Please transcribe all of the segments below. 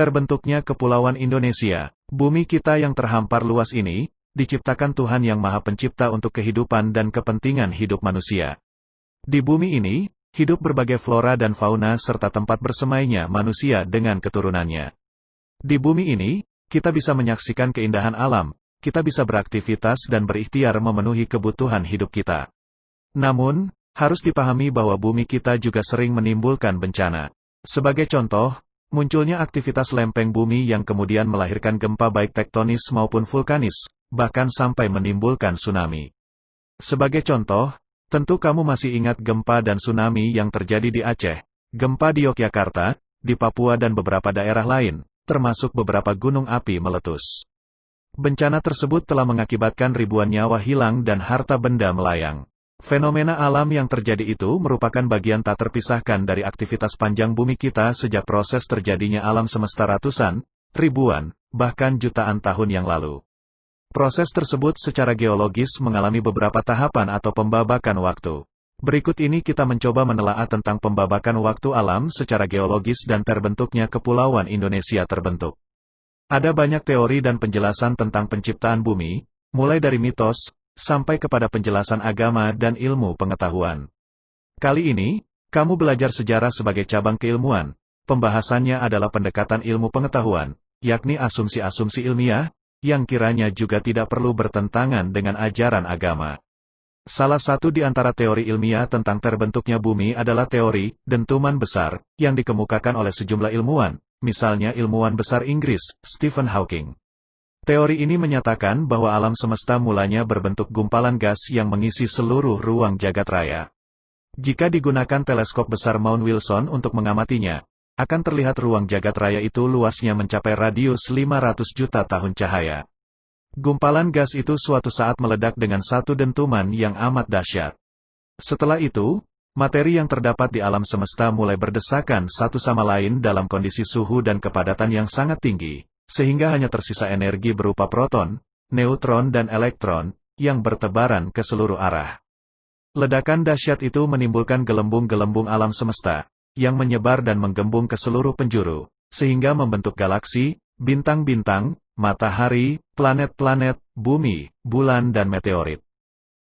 Terbentuknya Kepulauan Indonesia. Bumi kita yang terhampar luas ini, diciptakan Tuhan Yang Maha Pencipta untuk kehidupan dan kepentingan hidup manusia. Di bumi ini, hidup berbagai flora dan fauna serta tempat bersemainya manusia dengan keturunannya. Di bumi ini, kita bisa menyaksikan keindahan alam, kita bisa beraktivitas dan berikhtiar memenuhi kebutuhan hidup kita. Namun, harus dipahami bahwa bumi kita juga sering menimbulkan bencana. Sebagai contoh, munculnya aktivitas lempeng bumi yang kemudian melahirkan gempa baik tektonis maupun vulkanis, bahkan sampai menimbulkan tsunami. Sebagai contoh, tentu kamu masih ingat gempa dan tsunami yang terjadi di Aceh, gempa di Yogyakarta, di Papua dan beberapa daerah lain, termasuk beberapa gunung api meletus. Bencana tersebut telah mengakibatkan ribuan nyawa hilang dan harta benda melayang. Fenomena alam yang terjadi itu merupakan bagian tak terpisahkan dari aktivitas panjang bumi kita sejak proses terjadinya alam semesta ratusan, ribuan, bahkan jutaan tahun yang lalu. Proses tersebut secara geologis mengalami beberapa tahapan atau pembabakan waktu. Berikut ini kita mencoba menelaah tentang pembabakan waktu alam secara geologis dan terbentuknya Kepulauan Indonesia terbentuk. Ada banyak teori dan penjelasan tentang penciptaan bumi, mulai dari mitos, sampai kepada penjelasan agama dan ilmu pengetahuan. Kali ini, kamu belajar sejarah sebagai cabang keilmuan. Pembahasannya adalah pendekatan ilmu pengetahuan, yakni asumsi-asumsi ilmiah, yang kiranya juga tidak perlu bertentangan dengan ajaran agama. Salah satu di antara teori ilmiah tentang terbentuknya bumi adalah teori dentuman besar, yang dikemukakan oleh sejumlah ilmuwan, misalnya ilmuwan besar Inggris, Stephen Hawking. Teori ini menyatakan bahwa alam semesta mulanya berbentuk gumpalan gas yang mengisi seluruh ruang jagat raya. Jika digunakan teleskop besar Mount Wilson untuk mengamatinya, akan terlihat ruang jagat raya itu luasnya mencapai radius 500 juta tahun cahaya. Gumpalan gas itu suatu saat meledak dengan satu dentuman yang amat dahsyat. Setelah itu, materi yang terdapat di alam semesta mulai berdesakan satu sama lain dalam kondisi suhu dan kepadatan yang sangat tinggi, sehingga hanya tersisa energi berupa proton, neutron dan elektron, yang bertebaran ke seluruh arah. Ledakan dahsyat itu menimbulkan gelembung-gelembung alam semesta, yang menyebar dan menggembung ke seluruh penjuru, sehingga membentuk galaksi, bintang-bintang, matahari, planet-planet, bumi, bulan dan meteorit.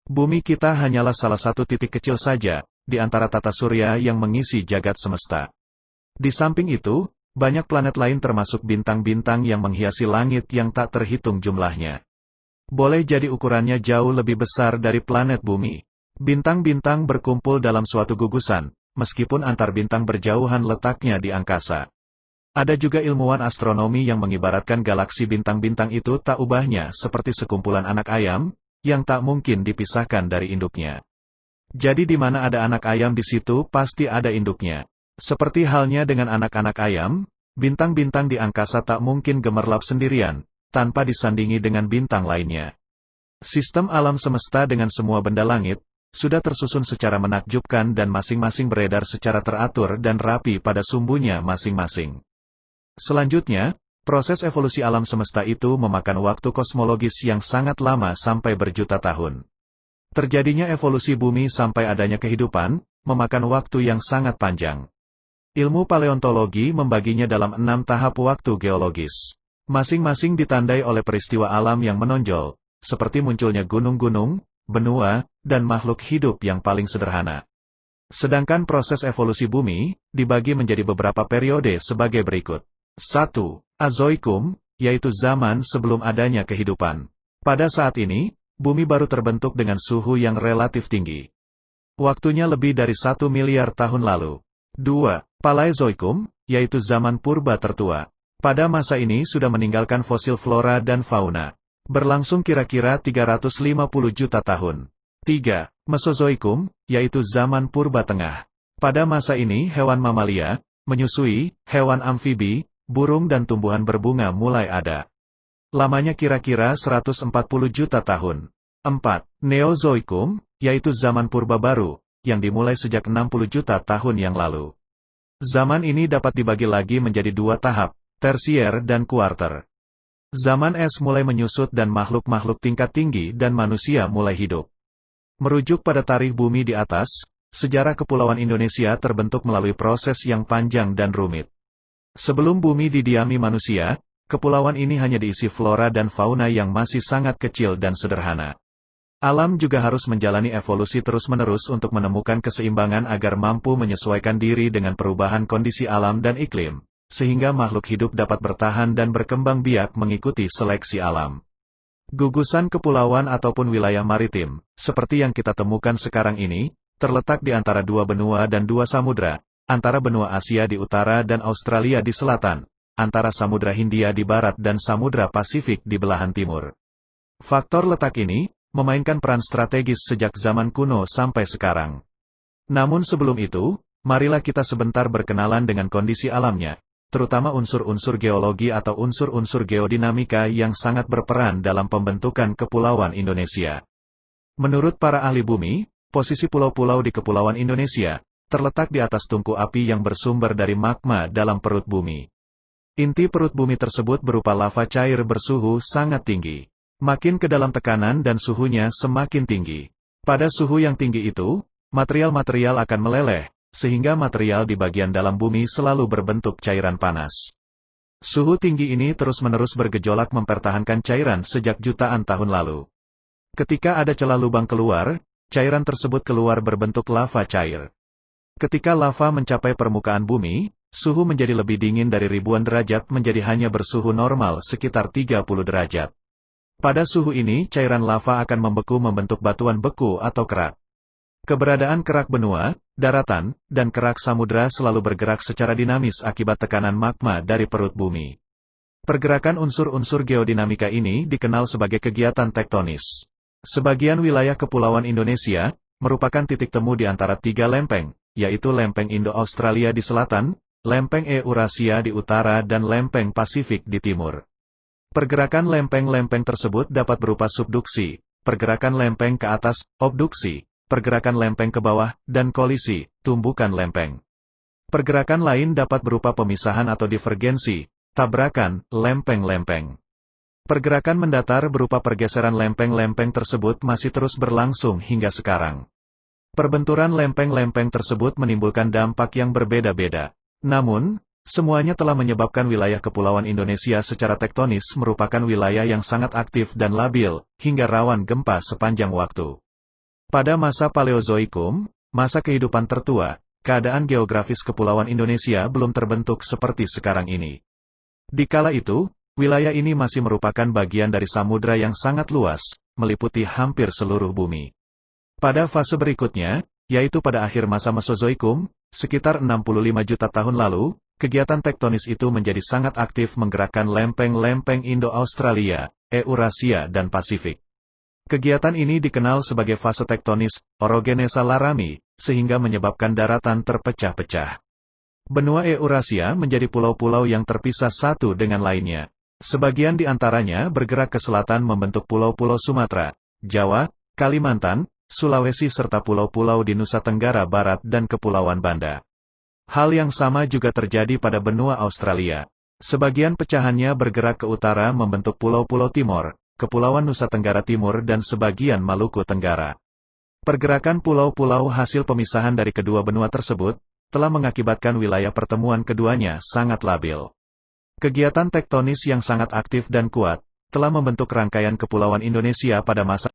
Bumi kita hanyalah salah satu titik kecil saja, di antara tata surya yang mengisi jagat semesta. Di samping itu, banyak planet lain termasuk bintang-bintang yang menghiasi langit yang tak terhitung jumlahnya. Boleh jadi ukurannya jauh lebih besar dari planet bumi. Bintang-bintang berkumpul dalam suatu gugusan, meskipun antar bintang berjauhan letaknya di angkasa. Ada juga ilmuwan astronomi yang mengibaratkan galaksi bintang-bintang itu tak ubahnya seperti sekumpulan anak ayam, yang tak mungkin dipisahkan dari induknya. Jadi di mana ada anak ayam di situ pasti ada induknya. Seperti halnya dengan anak-anak ayam, bintang-bintang di angkasa tak mungkin gemerlap sendirian, tanpa disandingi dengan bintang lainnya. Sistem alam semesta dengan semua benda langit, sudah tersusun secara menakjubkan dan masing-masing beredar secara teratur dan rapi pada sumbunya masing-masing. Selanjutnya, proses evolusi alam semesta itu memakan waktu kosmologis yang sangat lama sampai berjuta tahun. Terjadinya evolusi bumi sampai adanya kehidupan, memakan waktu yang sangat panjang. Ilmu paleontologi membaginya dalam 6 tahap waktu geologis. Masing-masing ditandai oleh peristiwa alam yang menonjol, seperti munculnya gunung-gunung, benua, dan makhluk hidup yang paling sederhana. Sedangkan proses evolusi bumi, dibagi menjadi beberapa periode sebagai berikut. 1. Azoikum, yaitu zaman sebelum adanya kehidupan. Pada saat ini, bumi baru terbentuk dengan suhu yang relatif tinggi. Waktunya lebih dari 1 miliar tahun lalu. 2. Paleozoikum, yaitu zaman purba tertua. Pada masa ini sudah meninggalkan fosil flora dan fauna. Berlangsung kira-kira 350 juta tahun. 3. Mesozoikum, yaitu zaman purba tengah. Pada masa ini hewan mamalia, menyusui, hewan amfibi, burung dan tumbuhan berbunga mulai ada. Lamanya kira-kira 140 juta tahun. 4. Neozoikum, yaitu zaman purba baru, yang dimulai sejak 60 juta tahun yang lalu. Zaman ini dapat dibagi lagi menjadi 2 tahap, tersier dan kuarter. Zaman es mulai menyusut dan makhluk-makhluk tingkat tinggi dan manusia mulai hidup. Merujuk pada tarikh bumi di atas, sejarah Kepulauan Indonesia terbentuk melalui proses yang panjang dan rumit. Sebelum bumi didiami manusia, kepulauan ini hanya diisi flora dan fauna yang masih sangat kecil dan sederhana. Alam juga harus menjalani evolusi terus-menerus untuk menemukan keseimbangan agar mampu menyesuaikan diri dengan perubahan kondisi alam dan iklim, sehingga makhluk hidup dapat bertahan dan berkembang biak mengikuti seleksi alam. Gugusan kepulauan ataupun wilayah maritim, seperti yang kita temukan sekarang ini, terletak di antara dua benua dan dua samudra, antara benua Asia di utara dan Australia di selatan, antara Samudra Hindia di barat dan Samudra Pasifik di belahan timur. Faktor letak ini memainkan peran strategis sejak zaman kuno sampai sekarang. Namun sebelum itu, marilah kita sebentar berkenalan dengan kondisi alamnya, terutama unsur-unsur geologi atau unsur-unsur geodinamika yang sangat berperan dalam pembentukan kepulauan Indonesia. Menurut para ahli bumi, posisi pulau-pulau di kepulauan Indonesia terletak di atas tungku api yang bersumber dari magma dalam perut bumi. Inti perut bumi tersebut berupa lava cair bersuhu sangat tinggi. Makin ke dalam tekanan dan suhunya semakin tinggi. Pada suhu yang tinggi itu, material-material akan meleleh, sehingga material di bagian dalam bumi selalu berbentuk cairan panas. Suhu tinggi ini terus-menerus bergejolak mempertahankan cairan sejak jutaan tahun lalu. Ketika ada celah lubang keluar, cairan tersebut keluar berbentuk lava cair. Ketika lava mencapai permukaan bumi, suhu menjadi lebih dingin dari ribuan derajat menjadi hanya bersuhu normal sekitar 30 derajat. Pada suhu ini cairan lava akan membeku membentuk batuan beku atau kerak. Keberadaan kerak benua, daratan, dan kerak samudra selalu bergerak secara dinamis akibat tekanan magma dari perut bumi. Pergerakan unsur-unsur geodinamika ini dikenal sebagai kegiatan tektonis. Sebagian wilayah kepulauan Indonesia merupakan titik temu di antara tiga lempeng, yaitu lempeng Indo-Australia di selatan, lempeng Eurasia di utara dan lempeng Pasifik di timur. Pergerakan lempeng-lempeng tersebut dapat berupa subduksi, pergerakan lempeng ke atas, obduksi, pergerakan lempeng ke bawah, dan kolisi, tumbukan lempeng. Pergerakan lain dapat berupa pemisahan atau divergensi, tabrakan, lempeng-lempeng. Pergerakan mendatar berupa pergeseran lempeng-lempeng tersebut masih terus berlangsung hingga sekarang. Perbenturan lempeng-lempeng tersebut menimbulkan dampak yang berbeda-beda. Namun, semuanya telah menyebabkan wilayah kepulauan Indonesia secara tektonis merupakan wilayah yang sangat aktif dan labil, hingga rawan gempa sepanjang waktu. Pada masa Paleozoikum, masa kehidupan tertua, keadaan geografis kepulauan Indonesia belum terbentuk seperti sekarang ini. Di kala itu, wilayah ini masih merupakan bagian dari samudra yang sangat luas, meliputi hampir seluruh bumi. Pada fase berikutnya, yaitu pada akhir masa Mesozoikum, sekitar 65 juta tahun lalu, kegiatan tektonis itu menjadi sangat aktif menggerakkan lempeng-lempeng Indo-Australia, Eurasia dan Pasifik. Kegiatan ini dikenal sebagai fase tektonis, orogenesa Laramie, sehingga menyebabkan daratan terpecah-pecah. Benua Eurasia menjadi pulau-pulau yang terpisah satu dengan lainnya. Sebagian di antaranya bergerak ke selatan membentuk pulau-pulau Sumatera, Jawa, Kalimantan, Sulawesi serta pulau-pulau di Nusa Tenggara Barat dan Kepulauan Banda. Hal yang sama juga terjadi pada benua Australia. Sebagian pecahannya bergerak ke utara membentuk Pulau-Pulau Timor, Kepulauan Nusa Tenggara Timur dan sebagian Maluku Tenggara. Pergerakan pulau-pulau hasil pemisahan dari kedua benua tersebut, telah mengakibatkan wilayah pertemuan keduanya sangat labil. Kegiatan tektonis yang sangat aktif dan kuat, telah membentuk rangkaian kepulauan Indonesia pada masa